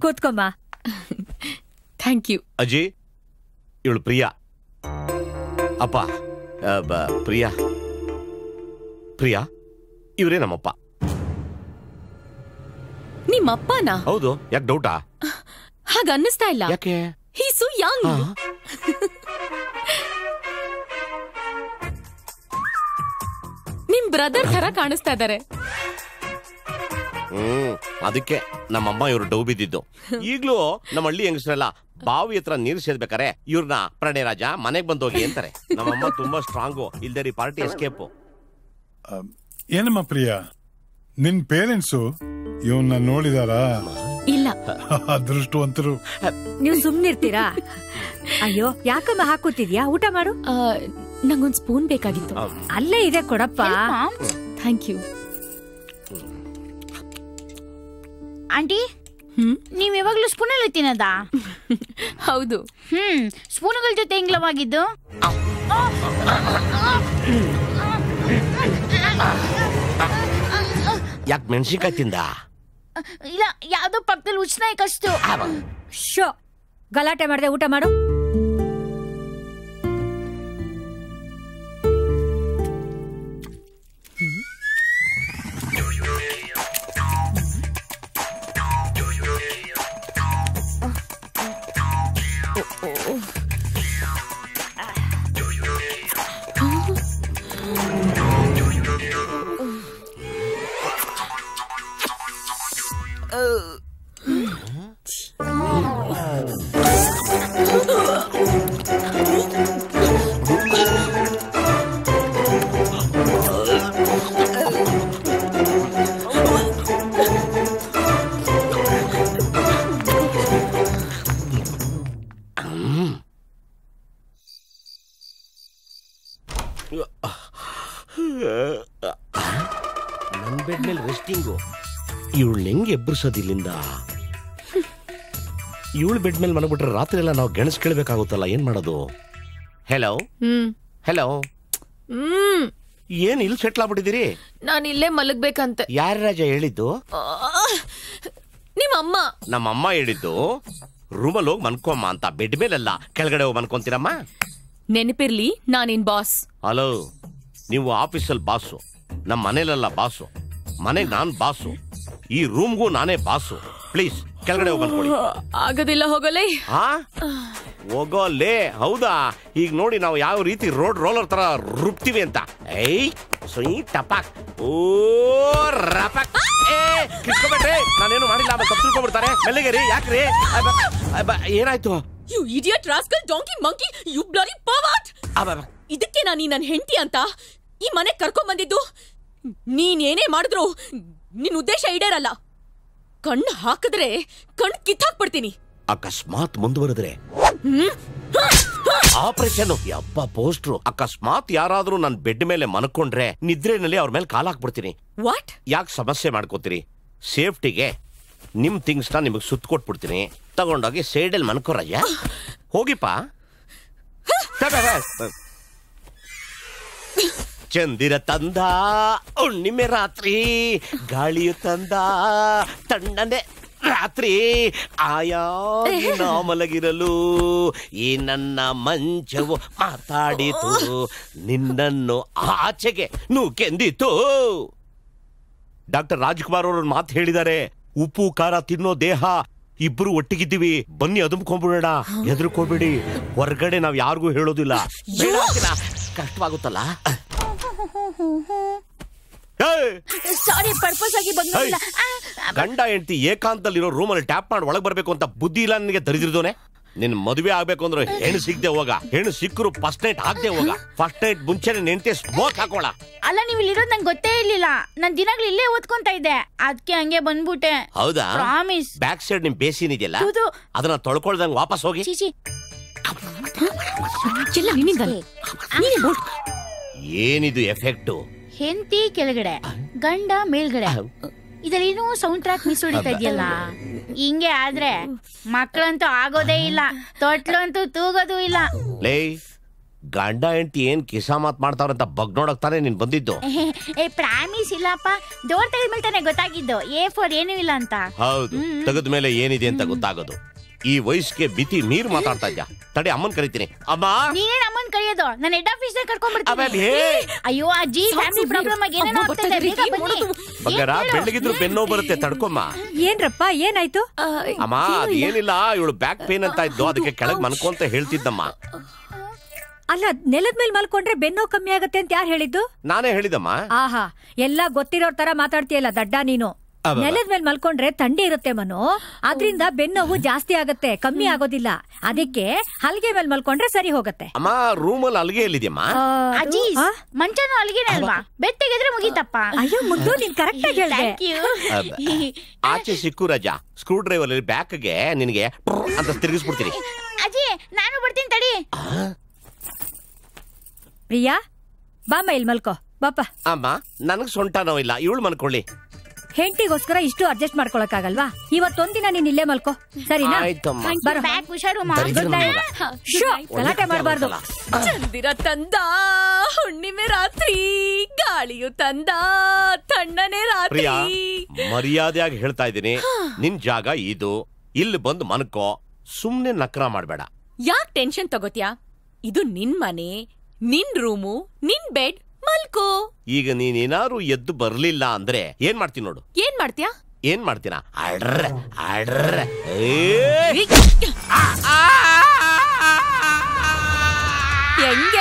ಕೂತ್ಕೊಮ್ಮ. Thank you. ಅಜ್ಜಿ, ಇವಳು ಪ್ರಿಯಾ. ಅಪ್ಪ ಪ್ರಿಯಾ. ಪ್ರಿಯಾ, ಇವರೇ ನಮ್ಮಪ್ಪ. ನಿಮ್ಮಪ್ಪನಾ? ಹೌದು. ಯಾಕೆ ಡೌಟಾ? ಹಾಗ ಅನ್ನಿಸ್ತಾ ಇಲ್ಲ. ಯಾಕೆ? ಹಿ ಸೋ ಯಂಗ್. ನಿಮ್ ಬ್ರದರ್ ತರ ಕಾಣಿಸ್ತಾ ಇದಾರೆ. ಅದಕ್ಕೆ ನಮ್ಮಮ್ಮ ಇವ್ರು ಡೌ ಬಿದ್ದಿದ್ದು. ಈಗ್ಲೂ ನಮ್ಮ ಹಳ್ಳಿ ಹೆಂಗಸ್ರೆಲ್ಲ ಬಾವಿ ಹತ್ರ ನೀರು ಸೇದ್ಬೇಕಾರೆ ಇವ್ರನ್ನ ಪ್ರಣಯರಾಜ ಮನೆಗ್ ಬಂದೋಗಿ ಅಂತಾರೆ. ನಮ್ಮಮ್ಮ ತುಂಬಾ ಸ್ಟ್ರಾಂಗು, ಇಲ್ದೇರಿ ಪಾರ್ಟಿ ಎಸ್ಕೇಪು. ಏನಮ್ಮ ಪ್ರಿಯಾ, ನಿನ್ ಪೇರೆಂಟ್ಸು ಇವನ್ನ ನೋಡಿದಾರಾ? ಇಲ್ಲ. ಅದೃಷ್ಟವಂತರು. ನೀವು ಸುಮ್ನಿರ್ತೀರಾ? ಅಯ್ಯೋ, ಯಾಕಮ್ಮ ಹಾಕುತ್ತಿದ್ಯಾ? ಊಟ ಮಾಡು. ನಂಗೊಂದ್ ಸ್ಪೂನ್ ಬೇಕಾಗಿತ್ತು. ಅಲ್ಲೇ ಇದೆ, ಕೊಡಪ್ಪ. Thank you. ಆಂಟಿ, ನೀವ್ ಯಾವಾಗ್ಲೂ ಸ್ಪೂನಲ್ಲಿ ತಿನ್ನೋದಾ? ಹೌದು. ಸ್ಪೂನುಗಳ ಜೊತೆ ಹೆಂಗ್ಲವಾಗಿದ್ದು? ಯಾಕೆ ಮೆಣಸಿನ್ಕಾಯಿ ತಿಂದ? ಇಲ್ಲ, ಯಾವ್ದೋ ಪಕ್ಕದಲ್ಲಿ ಉಚ್ಚನಾಯಿ ಕಷ್ಟು. ಶೋ, ಗಲಾಟೆ ಮಾಡದೆ ಊಟ ಮಾಡು. ನನ್ ಬೆಡ್ ಮೇಲೆ ರೆಸ್ಟಿಂಗು. ಇವಳು ಹೆಂಗೆ ಎಬ್ಬರಿಸೋದಿಲ್ಲಿಂದ? ಇವಳು ಬೆಡ್ ಮೇಲೆ ಮನಗ್ಬಿಟ್ರೆ ರಾತ್ರಿ ಎಲ್ಲ ನಾವು ಗೆಣಸ್ ಕೇಳ್ಬೇಕಾಗುತ್ತಲ್ಲ, ಏನ್ ಮಾಡೋದು? Hello hello. ಏನ್ ಇಲ್ಲಿ ಸೆಟ್ಲ್ ಆಗ್ಬಿಟ್ಟಿದ್ದೀರಿ? ನಾನು ಇಲ್ಲೇ ಮಲಗ್ಬೇಕಂತೆ. ಯಾರ ರಾಜ ಹೇಳಿದ್ದು? ನಿಮ್ಮಮ್ಮ. ನಮ್ಮಮ್ಮ ಹೇಳಿದ್ದು ರೂಮಲ್ಲಿ ಹೋಗಿ ಮನ್ಕೊಮ್ಮ ಅಂತ. ಬೆಡ್ ಮೇಲೆಲ್ಲ ಕೆಳಗಡೆ ಹೋಗಿ ಮನ್ಕೊಂತೀರಮ್ಮ. ನೆನಪಿರ್ಲಿ, ನಾನಿನ್ ಬಾಸ್. ಹಲೋ, ನೀವು ಆಫೀಸಲ್ಲಿ ಬಾಸು, ನಮ್ಮ ಮನೇಲೆಲ್ಲ ಬಾಸು, ಮನೆಗೆ ನಾನ್ ಬಾಸು, ಈ ರೂಮ್ಗೂ ನಾನೇ ಬಾಸು. ಪ್ಲೀಸ್ ಕೆಳಗಡೆ ಹೋಗಿ ಮನ್ಕೊಳ್ಳಿ. ಆಗೋದಿಲ್ಲ, ಹೋಗಲೇ. ಹೋಗೋಲ್ಲೇ. ಹೌದಾ? ಈಗ ನೋಡಿ ನಾವು ಯಾವ ರೀತಿ ರೋಡ್ ರೋಲರ್ ತರ ರುಬ್ತೀವಿ ಅಂತ. ಏಯ್ ಸುಯ್ ಟಪಾಕ್, ಓ ರಪಾಕ್. ಕಿಸ್ಕೊಬೇಡ್ರಿ, ನಾನೇನು ಮಾಡಿಲ್ಲ. ತಪ್ಪು ತಿಳ್ಕೊಂಡ್ಬಿಡ್ತಾರೆ. ಮೆಲ್ಲಗೇರಿ. ಯಾಕ್ರಿ? ಏನಾಯ್ತು? You idiot rascal donkey monkey, you bloody pervert. ಇದಕ್ಕೆ ನಾನು ನನ್ನ ಹೆಂಡತಿ ಅಂತ ಈ ಮನೆ ಕರ್ಕೊಂಡ್ ಬಂದಿದ್ದು. ನೀನೇನೇ ಮಾಡಿದ್ರು ನಿನ್ ಉದ್ದೇಶ ಈಡೇರಲ್ಲ. ಕಣ್ಣು ಹಾಕಿದ್ರೆ ಕಣ್ಣು ಕಿತ್ತಾಕ್ಬಿಡ್ತೀನಿ. ಅಕಸ್ಮಾತ್ ಮುಂದುವರೆದ್ರೆ ಆಪರೇಷನ್. ಯಪ್ಪ ಪೋಸ್ಟ್ರು. ಅಕಸ್ಮಾತ್ ಯಾರಾದ್ರೂ ನನ್ ಬೆಡ್ ಮೇಲೆ ಮನ್ಕೊಂಡ್ರೆ ನಿದ್ರೆನಲ್ಲಿ ಅವ್ರ ಮೇಲೆ ಕಾಲ್ ಹಾಕ್ಬಿಡ್ತೀನಿ. ವಾಟ್? ಯಾಕೆ ಸಮಸ್ಯೆ ಮಾಡ್ಕೋತೀರಿ? ಸೇಫ್ಟಿಗೆ ನಿಮ್ ಥಿಂಗ್ಸ್ ನ ನಿಮಗ್ ಸುತ್ತ ಕೊಟ್ಬಿಡ್ತೀನಿ. ತಗೊಂಡೋಗಿ ಸೈಡಲ್ಲಿ ಮನ್ಕೋರಯ್ಯ. ಹೋಗಿಪ್ಪ. ಚಂದಿರ ತಂದ ಹುಣ್ಣಿಮೆ ರಾತ್ರಿ, ಗಾಳಿಯು ತಂದ ತಣ್ಣನೆ ರಾತ್ರಿ, ಆಯಾ ನಾ ಮಲಗಿರಲು ಈ ನನ್ನ ಮಂಚವು ಮಾತಾಡಿತು, ನಿನ್ನನ್ನು ಆಚೆಗೆ ನೂಕೆಂದಿತು. ಡಾಕ್ಟರ್ ರಾಜ್ಕುಮಾರ್ ಅವರು ಮಾತು ಹೇಳಿದ್ದಾರೆ, ಉಪ್ಪು ಖಾರ ತಿನ್ನೋ ದೇಹ, ಇಬ್ರು ಒಟ್ಟಿಗಿದ್ದೀವಿ, ಬನ್ನಿ ಅದುಮ್ಕೊಂಡ್ಬಿಡೋಣ, ಹೆದರ್ಕೋಬೇಡಿ. ಹೊರಗಡೆ ನಾವ್ ಯಾರಿಗೂ ಹೇಳೋದಿಲ್ಲ. ಕಷ್ಟವಾಗುತ್ತಲ್ಲ. ಗಂಡ ಹೆಂಡತಿ ಏಕಾಂತಲ್ಲಿರೋ ರೂಮಲ್ಲಿ ಟ್ಯಾಪ್ ಮಾಡಿ ಒಳಗ್ ಬರ್ಬೇಕು ಅಂತ ಬುದ್ಧಿ ಇಲ್ಲ ನನಗೆ. ದರಿದ್ರದೋನೆ. ನಿನ್ ಮದುವೆ ಆಗ್ಬೇಕು ಅಂದ್ರೆ ಹೆಣ್ಣು ಸಿಗದೆ ಹೋಗ, ಹೆಣ್ಣು ಸಿಕ್ಕರು ಫಸ್ಟ್ ನೈಟ್ ಹಾಕ್ದೆ ಹೋಗ. ಫಸ್ಟ್ ನೈಟ್ ಮುಂಚೆನೆ ನೆಂಟೆ ಸ್ಮೋಕ್ ಹಾಕೋಳ. ಅಲ್ಲ, ನೀವು ಇಲ್ಲಿರೋದು ನಂಗೆ ಗೊತ್ತೇ ಇರ್ಲಿಲ್ಲ. ನಾನ್ ದಿನಾಗ್ಲೂ ಇಲ್ಲೇ ಓದ್ಕೊಂತ ಇದ್ದೆ, ಅದಕ್ಕೆ ಹಂಗೆ ಬಂದ್ಬಿಟ್ಟೆ. ಹೌದಾ? ಪ್ರಾಮಿಸ್. ಬ್ಯಾಕ್ ಸೈಡ್ ನಿಮ್ ಬೇಸಿನ್ ಇದೆಯಲ್ಲ, ಅದನ್ನ ತೊಳ್ಕೊಳ್ದಂಗ್ ವಾಪಸ್ ಹೋಗಿ. ಏನಿದು ಎಫೆಕ್ಟು? ಹೆಂಡತಿ ಕೆಳಗಡೆ, ಗಂಡ ಮೇಲ್ಗಡೆ. ಇದರೇನೋ ಸೌಂಡ್ ಟ್ರ್ಯಾಕ್ ಮಿಸ್ ಹೊಡಿತಾ ಇದೆಯಲ್ಲ. ಹಿಂಗೆ ಆದ್ರೆ ಮಕ್ಕಳಂತೂ ಆಗೋದೇ ಇಲ್ಲ, ತೊಟ್ಲಂತೂ ತೂಗೋದು ಇಲ್ಲ. ಲೇ, ಗಂಡ ಹೆಂಡತಿ ಏನ್ ಕಿಸ ಮಾತ್ ಮಾಡ್ತಾವ್ರಂತ ಬಗ್ ನೋಡಕ್ ತಾನೇ ನೀನ್ ಬಂದಿದ್ದು. ಪ್ರಾಮಿಸ್ ಇಲ್ಲಪ್ಪ, ಡೋರ್ ತೆಗೆದ್ಮೇಲೆ ತಾನೇ ಗೊತ್ತಾಗಿದ್ದು A4 ಏನೂ ಇಲ್ಲ ಅಂತ. ಹೌದು, ತೆಗೆದ್ಮೇಲೆ ಏನಿದೆ ಅಂತ ಗೊತ್ತಾಗೋದು. ಈ ವಯಸ್ಸಿಗೆ ಬಿತಿ ನೀರ್ ಮಾತಾಡ್ತಾ ಇದ್ಯಾ. ತಡೆ, ಅಮ್ಮನ್ ಕರಿತೀನಿ. ಅಮ್ಮ, ನೀನೇನ್ ಅಮ್ಮನ್ ಕರೆಯೋದು? ನಾನು ಹೆಡ್ ಆಫೀಸ್ ಕರ್ಕೊಂಡ್ ಬರ್ತೀನಿ. ಅಯ್ಯೋ ಅಜ್ಜಿ, ಫ್ಯಾಮಿಲಿ ಪ್ರಾಬ್ಲಮ್ ಆಗಿ ಏನೇನೋ ಆಗ್ತಿದೆ, ಬೇಗ ಬನ್ನಿ. ಬಂಗಾರ, ಬೆಳ್ಳಗಿದ್ರು ಬೆನ್ನೋ ಬರುತ್ತೆ, ತಡ್ಕೊಮ್ಮ. ಏನ್ರಪ್ಪ, ಏನಾಯ್ತು? ಅಮ್ಮ, ಅದೇನಿಲ್ಲ, ಇವಳು ಬ್ಯಾಕ್ ಪೇನ್ ಅಂತ ಇದ್ದು, ಅದಕ್ಕೆ ಕೆಳಗ್ ಮನ್ಕೊಂತ ಹೇಳ್ತಿದ್ದಮ್ಮ. ಅಲ್ಲ, ನೆಲದ ಮೇಲೆ ಮಲ್ಕೊಂಡ್ರೆ ಬೆನ್ನೋ ಕಮ್ಮಿ ಆಗತ್ತೆ ಅಂತ ಯಾರು ಹೇಳಿದ್ದು? ನಾನೇ ಹೇಳಿದಮ್ಮ. ಆಹಾ, ಎಲ್ಲ ಗೊತ್ತಿರೋರ್ ತರ ಮಾತಾಡ್ತೀಯಲ್ಲ ದಡ್ಡ ನೀನು. ನೆಲದ ಮೇಲೆ ಮಲ್ಕೊಂಡ್ರೆ ಥಂಡಿ ಇರುತ್ತೆ ಮನು, ಅದ್ರಿಂದ ಬೆನ್ನೋವು ಜಾಸ್ತಿ ಆಗತ್ತೆ, ಕಮ್ಮಿ ಆಗೋದಿಲ್ಲ. ಅದಕ್ಕೆ ಹಲ್ಗೆ ಮೇಲೆ ಮಲ್ಕೊಂಡ್ರೆ ಸರಿ ಹೋಗತ್ತೆ. ಅಮ್ಮ, ರೂಮಲ್ಲಿ ಅಲ್ಗೆ ಎಲ್ಲಿದ್ಯಮ್ಮ? ಅಜ್ಜಿ, ಮಂಚನೂ ಅಲ್ಗೆನೆ ಅಲ್ವಾ? ಬೆಡ್ ತೆಗೆದ್ರೆ ಮುಗೀತಪ್ಪ. ಅಯ್ಯೋ ಮುದ್ದು, ನೀನ್ ಕರೆಕ್ಟ್ ಆಗಿ ಹೇಳ್ದೆ. ಆಚೆ ಸಿಕ್ಕು ರಜಾ, ಸ್ಕ್ರೂ ಡ್ರೈವರ್ ಬ್ಯಾಕ್ಗೆ ನಿನಗೆ ಅಂತ ತಿರುಗಿಸ್ಬಿಡ್ತೀನಿ. ಅಜ್ಜಿ, ನಾನು ಬರ್ತೀನಿ ತಡಿ. ಪ್ರಿಯಾ, ಬಾಮ ಇಲ್ಲಿ ಮಲ್ಕೋ, ಬಾಪ. ಅಮ್ಮ, ನನಗ್ ಸೊಂಟ ನೋವಿಲ್ಲ, ಇವಳು ಮನ್ಕೊಳ್ಳಿ. ಹೆಂಡತಿಗೋಸ್ಕರ ಇಷ್ಟು ಅಡ್ಜಸ್ಟ್ ಮಾಡ್ಕೊಳಕ್ಕಾಗಲ್ವಾ? ಇವತ್ತೊಂದಿನ ನೀನ್ ಇಲ್ಲೇ ಮಲ್ಕೋ, ಸರಿನಾ? ಬರೋ, ಗಲಾಟೆ ಮಾಡಬಾರ್ದು. ಚಂದಿರ ತಂದ ಹುಣ್ಣಿಮೆ ರಾತ್ರಿ, ಗಾಳಿಯು ತಂದ ತಣ್ಣನೆ ರಾತ್ರಿ. ಮರ್ಯಾದೆಯಾಗಿ ಹೇಳ್ತಾ ಇದ್ದೀನಿ, ನಿನ್ ಜಾಗ ಇದು, ಇಲ್ಲಿ ಬಂದು ಮನ್ಕೋ, ಸುಮ್ನೆ ನಕ್ರ ಮಾಡ್ಬೇಡ. ಯಾಕ್ ಟೆನ್ಷನ್ ತಗೋತ್ಯಾ? ಇದು ನಿನ್ ಮನೆ, ನಿನ್ ರೂಮು, ನಿನ್ ಬೆಡ್, ಮಲ್ಕೋ. ಈಗ ನೀನೇನಾರು ಎದ್ದು ಬರ್ಲಿಲ್ಲ ಅಂದ್ರೆ ಏನ್ ಮಾಡ್ತೀನಿ ನೋಡು. ಏನ್ ಮಾಡ್ತೀಯಾ? ಏನ್ ಮಾಡ್ತೀನ? ಅಡ್ರ ಅಡ್ರ ಹೆಂಗೆ?